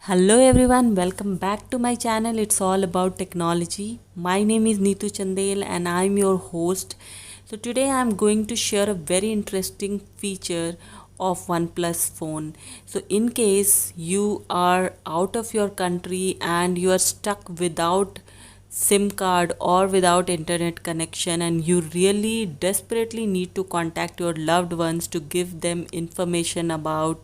Hello everyone, welcome back to my channel. It's all about technology. My name is Neetu Chandel and I'm your host. So today I'm going to share a very interesting feature of OnePlus phone. So in case you are out of your country and you are stuck without SIM card or without internet connection and you really desperately need to contact your loved ones to give them information about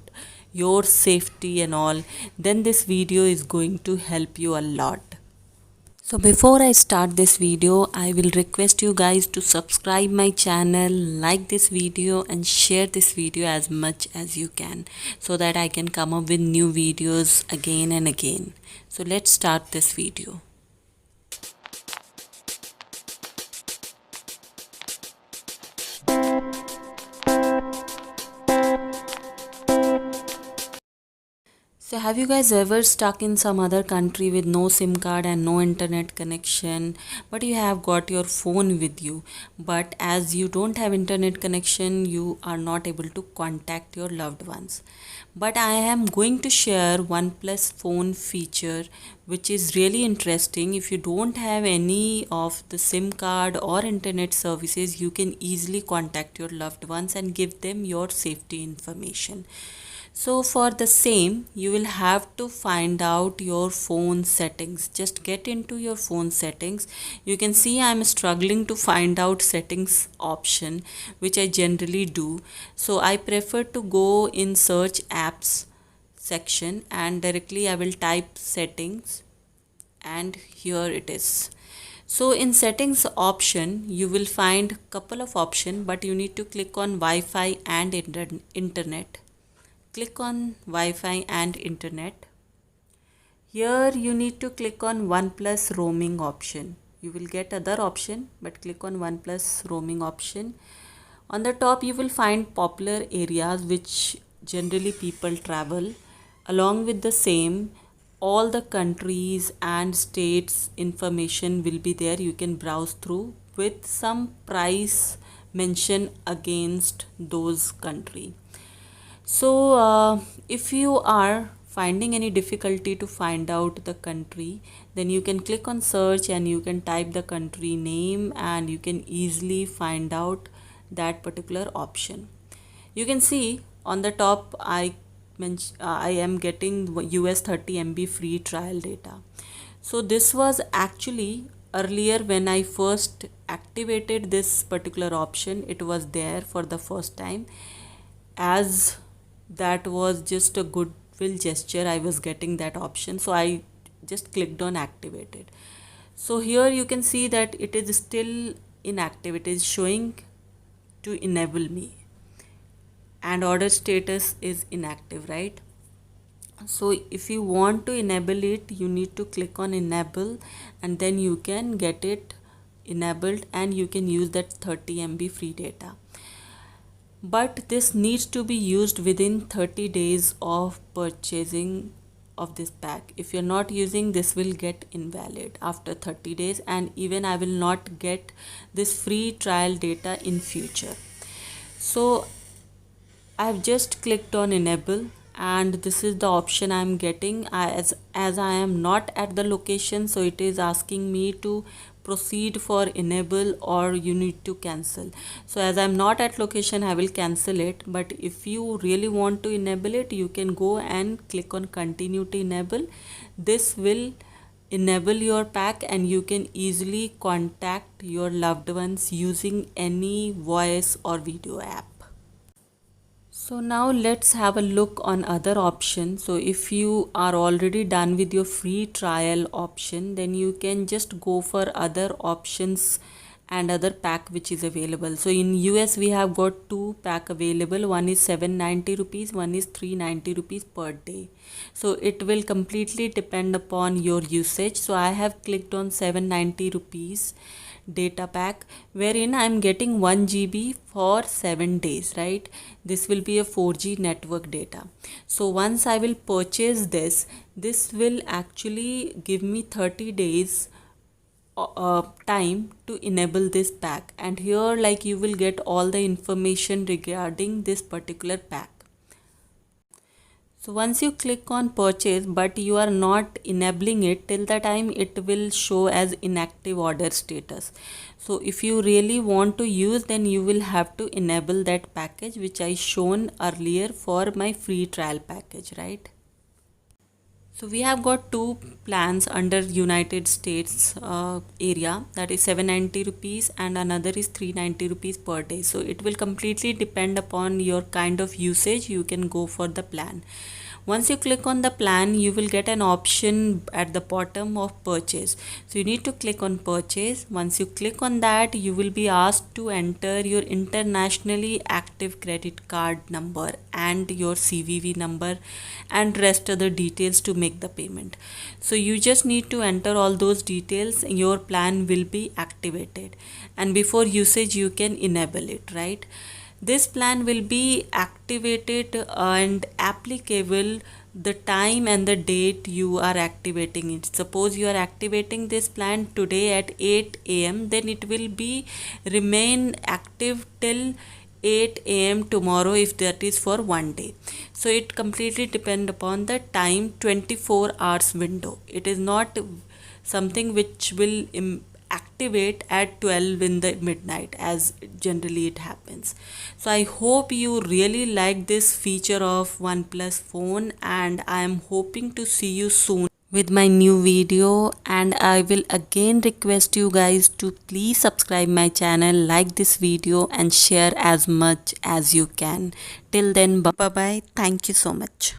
your safety and all, then this video is going to help you a lot. So before I start this video, I will request you guys to subscribe my channel, like this video and share this video as much as you can so that I can come up with new videos again and again. So let's start this video. So have you guys ever stuck in some other country with no SIM card and no internet connection, but you have got your phone with you, but as you don't have internet connection, you are not able to contact your loved ones. But I am going to share OnePlus phone feature which is really interesting. If you don't have any of the SIM card or internet services, you can easily contact your loved ones and give them your safety information. So for the same, you will have to find out your phone settings. Just get into your phone settings. You can see I'm struggling to find out settings option, which I generally do. So I prefer to go in search apps section and directly I will type settings and here it is. So in settings option, you will find couple of options, but you need to click on Wi-Fi and internet. Click on Wi-Fi and internet. Here you need to click on OnePlus roaming option. You will get other option, but click on OnePlus roaming option. On the top you will find popular areas which generally people travel. Along with the same, all the countries and states information will be there. You can browse through with some price mention against those country. So, if you are finding any difficulty to find out the country, then you can click on search and you can type the country name and you can easily find out that particular option. You can see on the top I am getting US 30 MB free trial data. So this was actually earlier when I first activated this particular option, it was there for the first time. As that was just a goodwill gesture, I was getting that option, so I just clicked on activated. So here you can see that it is still inactive. It is showing to enable me and order status is inactive, right? So if you want to enable it, you need to click on enable and then you can get it enabled and you can use that 30 MB free data. But this needs to be used within 30 days of purchasing of this pack. If you're not using, this will get invalid after 30 days and even I will not get this free trial data in future. So I've just clicked on enable and this is the option I'm getting. As I am not at the location, so it is asking me to proceed for enable or you need to cancel. So as I'm not at location, I will cancel it, but if you really want to enable it, you can go and click on continue to enable. This will enable your pack and you can easily contact your loved ones using any voice or video app. So now let's have a look on other options. So if you are already done with your free trial option, then you can just go for other options and other pack which is available. So in US we have got two pack available. One is 790 rupees, one is 390 rupees per day. So it will completely depend upon your usage. So I have clicked on 790 rupees data pack wherein I'm getting 1 GB for 7 days, right? This will be a 4G network data. So once I will purchase this will actually give me 30 days time to enable this pack, and here like you will get all the information regarding this particular pack. So once you click on purchase but you are not enabling it, till the time it will show as inactive order status. So if you really want to use, then you will have to enable that package which I shown earlier for my free trial package, right? So we have got two plans under United States area, that is 790 rupees and another is 390 rupees per day. So it will completely depend upon your kind of usage. You can go for the plan. Once you click on the plan, you will get an option at the bottom of purchase. So you need to click on purchase. Once you click on that, you will be asked to enter your internationally active credit card number and your CVV number and rest other details to make the payment. So you just need to enter all those details. Your plan will be activated, and before usage you can enable it, right? This plan will be activated and applicable the time and the date you are activating it. Suppose you are activating this plan today at 8 a.m., then it will be remain active till 8 a.m. tomorrow if that is for one day. So it completely depend upon the time, 24 hours window. It is not something which will activate at 12 in the midnight as generally it happens. So I hope you really like this feature of OnePlus phone, and I am hoping to see you soon with my new video. And I will again request you guys to please subscribe my channel, like this video and share as much as you can. Till then, bye bye. Thank you so much.